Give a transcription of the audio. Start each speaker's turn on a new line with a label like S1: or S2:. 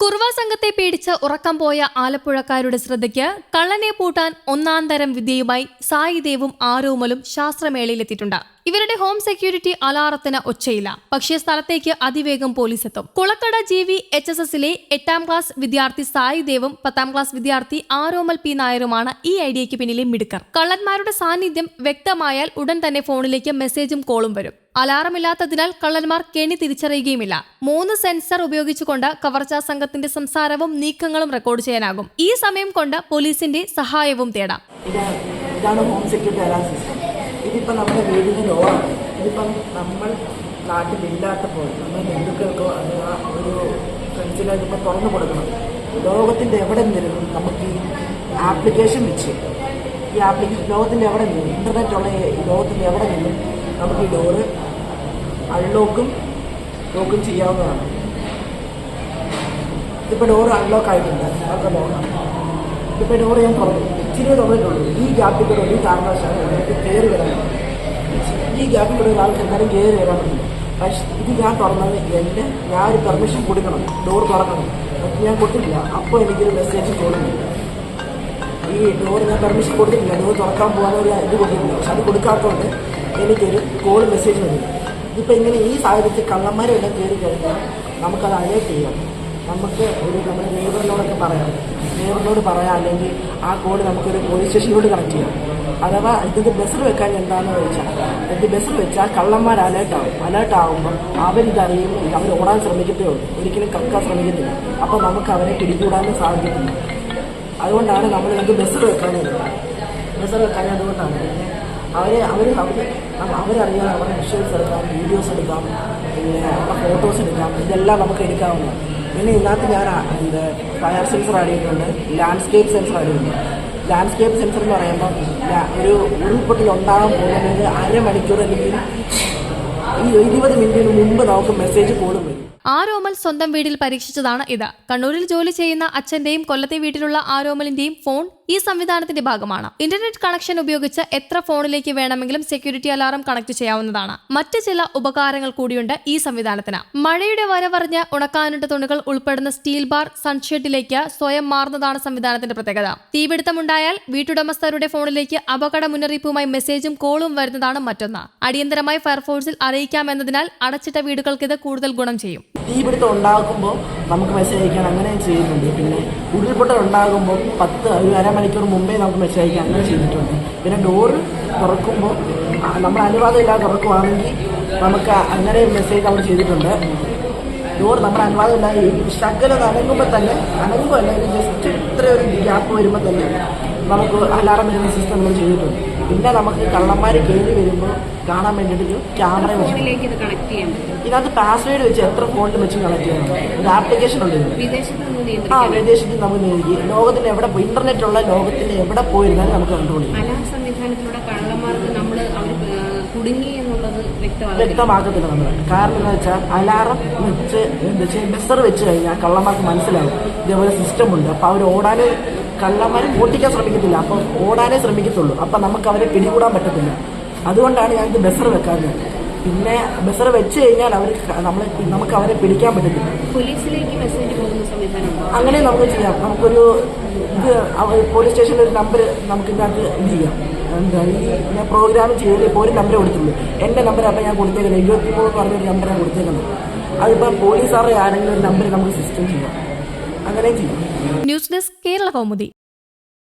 S1: കുർവ സംഘത്തെ പേടിച്ച് ഉറക്കം പോയ ആലപ്പുഴക്കാരുടെ ശ്രദ്ധയ്ക്ക് കള്ളനെ പൂട്ടാൻ ഒന്നാന്തരം വിദ്യയുമായി സായിദേവും ആരോമലും ശാസ്ത്രമേളയിലെത്തിയിട്ടുണ്ട്. ഇവരുടെ ഹോം സെക്യൂരിറ്റി അലാറത്തിന് ഒച്ചയില്ല. പക്ഷേ സ്ഥലത്തേക്ക് അതിവേഗം പോലീസ് എത്തും. കുളക്കട GVHSSലെ 8ാം ക്ലാസ് വിദ്യാർത്ഥി സായിദേവും 10ാം ക്ലാസ് വിദ്യാർത്ഥി ആരോമൽ P നായരുമാണ് ഈ ഐഡിയയ്ക്ക് പിന്നിലെ മിടുക്കർ. കള്ളന്മാരുടെ സാന്നിധ്യം വ്യക്തമായാൽ ഉടൻ തന്നെ ഫോണിലേക്ക് മെസ്സേജും കോളും വരും. അലാറമില്ലാത്തതിനാൽ കള്ളന്മാർ കെണി തിരിച്ചറിയുകയുമില്ല. 3 സെൻസർ ഉപയോഗിച്ചുകൊണ്ട് കവർച്ചാ സംഘത്തിന്റെ സംസാരവും നീക്കങ്ങളും റെക്കോർഡ് ചെയ്യാനാകും. ഈ സമയം കൊണ്ട് പോലീസിന്റെ സഹായവും തേടാം.
S2: ഇതാണ് ഹോം സെക്യൂരിറ്റി അലാം സിസ്റ്റം. ഇതിപ്പോൾ നമ്മുടെ വീടിന് ലോവാണ്. ഇതിപ്പം നമ്മൾ നാട്ടിലില്ലാത്തപ്പോൾ നമ്മുടെ ബന്ധുക്കൾക്കോ ഒരു ഫ്രണ്ട്സിനോ ഇതിപ്പോൾ തുറന്നു കൊടുക്കണം. ലോകത്തിൻ്റെ എവിടെ നിന്നും നമുക്ക് ഈ ആപ്ലിക്കേഷൻ വെച്ച് ലോകത്തിൻ്റെ എവിടെ നിന്നും ഇൻ്റർനെറ്റുള്ള ലോകത്തിൻ്റെ എവിടെ നിന്നും നമുക്ക് ഈ ഡോറ് അൺലോക്കും ലോക്കും ചെയ്യാവുന്നതാണ്. ഇതിപ്പോൾ ഡോറ് അൺലോക്ക് ആയിട്ടുണ്ട്. നമുക്ക് നോക്കാം. ഇതിപ്പോൾ ഡോറ് ഞാൻ തുറന്നു, ഇച്ചിരി തുറന്നിട്ടുള്ളൂ. ഈ ഗ്യാപ്പിൽ കൂടെ ഒരു കാരണവശാലും എനിക്ക് കയറി വരാൻ, ഈ ഗ്യാപ്പിൽ കൂടെ ഒരാൾക്ക് എന്തായാലും കയറി വരാൻ പറ്റില്ല. പക്ഷേ ഇത് ഞാൻ തുറന്നത് ഞാൻ ഒരു പെർമിഷൻ കൊടുക്കണം, ഡോർ തുറക്കണം. പക്ഷെ ഞാൻ കൊടുത്തിട്ടില്ല. അപ്പോൾ എനിക്കൊരു മെസ്സേജ് തോന്നുന്നു. ഈ ഡോറ് ഞാൻ പെർമിഷൻ കൊടുത്തിട്ടില്ല, ഡോർ തുറക്കാൻ പോകാനൊരു ഇത് കൊടുത്തിട്ടില്ല. പക്ഷെ അത് കൊടുക്കാത്തതുകൊണ്ട് എനിക്കൊരു കോൾ മെസ്സേജ് വരും. ഇതിപ്പോൾ ഇങ്ങനെ ഈ സാഹചര്യത്തിൽ കള്ളന്മാരെല്ലാം കയറി കഴിഞ്ഞാൽ നമുക്കത് അലേർട്ട് ചെയ്യാം. നമുക്ക് നമ്മുടെ നെയ്ബറിനോടൊക്കെ പറയാം, അല്ലെങ്കിൽ ആ കോഡ് നമുക്കൊരു പോലീസ് സ്റ്റേഷനിലോട്ട് കണക്ട് ചെയ്യാം. അഥവാ ഇത് ബസ്സിൽ വെക്കാൻ എന്താണെന്ന് വെച്ചാൽ, ഇത് ബസ്സിൽ വെച്ചാൽ കള്ളന്മാർ അലേർട്ടാകുമ്പോൾ അവരിതറിയും, അവർ ഓടാൻ ശ്രമിക്കത്തേ ഉള്ളൂ, ഒരിക്കലും കക്കാൻ ശ്രമിക്കത്തില്ല. അപ്പോൾ നമുക്ക് അവരെ പിടികൂടാനും സാധിക്കത്തില്ല. അതുകൊണ്ടാണ് നമ്മൾ ഇത് ബസ്സിൽ വെക്കാൻ അതുകൊണ്ടാണ് അവരറിയാൻ അവരുടെ വിഷ്വൽസ് എടുക്കാം, വീഡിയോസ് എടുക്കാം, പിന്നെ അവരുടെ ഫോട്ടോസ് എടുക്കാം. ഇതെല്ലാം നമുക്ക് എടുക്കാവുന്നതാണ്. പിന്നെ ഇതിനകത്ത് ഞാൻ ഫയർ സെൻസർ ആഡ് ചെയ്തിട്ടുണ്ട്, ലാൻഡ്സ്കേപ്പ് സെൻസർ ആഡ് ചെയ്തിട്ടുണ്ട്. ലാൻഡ്സ്കേപ്പ് സെൻസർ എന്ന് പറയുമ്പോൾ ഒരു ഉരുൾപൊട്ടൽ ഉണ്ടാകാൻ പോകുന്നത് അരമണിക്കൂർ അല്ലെങ്കിൽ 20 മിനിറ്റിന് മുമ്പ് നമുക്ക് മെസ്സേജ് കോളും വരും.
S1: ആരോമൽ സ്വന്തം വീട്ടിൽ പരീക്ഷിച്ചതാണ് ഇത്. കണ്ണൂരിൽ ജോലി ചെയ്യുന്ന അച്ഛന്റെയും കൊല്ലത്തെ വീട്ടിലുള്ള ആരോമലിന്റെയും ഫോൺ ഈ സംവിധാനത്തിന്റെ ഭാഗമാണ്. ഇന്റർനെറ്റ് കണക്ഷൻ ഉപയോഗിച്ച് എത്ര ഫോണിലേക്ക് വേണമെങ്കിലും സെക്യൂരിറ്റി അലാറം കണക്ട് ചെയ്യാവുന്നതാണ്. മറ്റ് ചില ഉപകാരങ്ങൾ കൂടിയുണ്ട് ഈ സംവിധാനത്തിന്. മഴയുടെ വരവറിഞ്ഞ് ഉണക്കാനിട്ട തുണികൾ ഉൾപ്പെടുന്ന സ്റ്റീൽ ബാർ സൺഷെഡിലേക്ക് സ്വയം മാറുന്നതാണ് സംവിധാനത്തിന്റെ പ്രത്യേകത. തീപിടുത്തമുണ്ടായാൽ വീട്ടുടമസ്ഥരുടെ ഫോണിലേക്ക് അപകട മുന്നറിയിപ്പുമായി മെസ്സേജും കോളും വരുന്നതാണ് മറ്റൊന്ന്. അടിയന്തരമായി ഫയർഫോഴ്സിൽ അറിയിക്കാമെന്നതിനാൽ അടച്ചിട്ട വീടുകൾക്ക് ഇത് കൂടുതൽ ഗുണം ചെയ്യും.
S2: തീപിടുത്തം ഉണ്ടാകുമ്പോൾ നമുക്ക് മെസ്സേജ് അയക്കാൻ അങ്ങനെ ചെയ്യുന്നുണ്ട്. പിന്നെ ഉരുൾപൊട്ടൽ ഉണ്ടാകുമ്പോൾ ഒരു അരമണിക്കൂർ മുമ്പേ നമുക്ക് മെസ്സേജ് അയക്കാൻ അങ്ങനെ ചെയ്തിട്ടുണ്ട്. പിന്നെ ഡോറ് തുറക്കുമ്പോൾ നമ്മൾ അനുവാദമില്ലാതെ തുറക്കുവാണെങ്കിൽ നമുക്ക് അങ്ങനെ മെസ്സേജ് നമ്മൾ ചെയ്തിട്ടുണ്ട്. ഡോർ നമ്മുടെ അനുവാദമില്ലാതെ ശകലം അനങ്ങുമ്പോൾ തന്നെ ജസ്റ്റ് ഇത്ര ഒരു ഗ്യാപ്പ് വരുമ്പോൾ തന്നെ നമുക്ക് അലാറം വരുന്ന സിസ്റ്റം നമ്മൾ ചെയ്തിട്ടുണ്ട്. പിന്നെ നമുക്ക് കള്ളന്മാർ കയറി വരുമ്പോൾ കാണാൻ വേണ്ടിയിട്ട് ക്യാമറ ഇതിനകത്ത് പാസ്വേഡ് വെച്ച് എത്ര ഫോണിൽ വെച്ച് കണക്ട് ചെയ്യണം. ഒരു ആപ്ലിക്കേഷൻ ഉണ്ട്. വിദേശത്ത് നമുക്ക് നൽകി ലോകത്തിന് എവിടെ പോയി ഇന്റർനെറ്റുള്ള ലോകത്തിന് എവിടെ പോയിരുന്നാലും നമുക്ക് കൺട്രോൾ ചെയ്യാം. വ്യക്തമാക്കത്തില്ല നമ്മൾ. കാരണം എന്ന് വെച്ചാൽ അലാറം വെച്ച് ബസർ വെച്ച് കഴിഞ്ഞാൽ കള്ളന്മാർക്ക് മനസ്സിലാവും ഇതേപോലെ സിസ്റ്റം ഉണ്ട്. അപ്പോൾ അവർ കള്ളന്മാർ ഓട്ടിക്കാൻ ശ്രമിക്കത്തില്ല, അപ്പം ഓടാനേ ശ്രമിക്കത്തുള്ളൂ. അപ്പം നമുക്ക് അവരെ പിടികൂടാൻ പറ്റത്തില്ല. അതുകൊണ്ടാണ് ഞാനിത് ബസർ വെക്കാറുള്ളത്. പിന്നെ ബസർ വെച്ച് കഴിഞ്ഞാൽ നമുക്ക് അവരെ പിടിക്കാൻ പറ്റത്തില്ല. പോലീസിലേക്ക് മെസ്സേജ് പോകുന്ന സംവിധാനം അങ്ങനെ നമുക്ക് ചെയ്യാം. നമുക്കൊരു പോലീസ് സ്റ്റേഷനിൽ ഒരു നമ്പർ നമുക്ക് ഇതിനകത്ത് ഇത് ചെയ്യാം. ഞാൻ പ്രോഗ്രാം ചെയ്തതിൽ ഇപ്പോൾ ഒരു നമ്പർ കൊടുത്തുള്ളൂ. എൻ്റെ നമ്പർ അപ്പം ഞാൻ കൊടുത്തേക്കുന്നത് 23 പറഞ്ഞൊരു നമ്പറാണ് കൊടുത്തേക്കുന്നത്. അതിപ്പോൾ പോലീസുകാരുടെ ആരെങ്കിലും ഒരു നമ്പർ നമുക്ക് സിസ്റ്റം ചെയ്യാം. അങ്ങനെ ചെയ്യാം.
S1: News desk Kerala Kaumudi.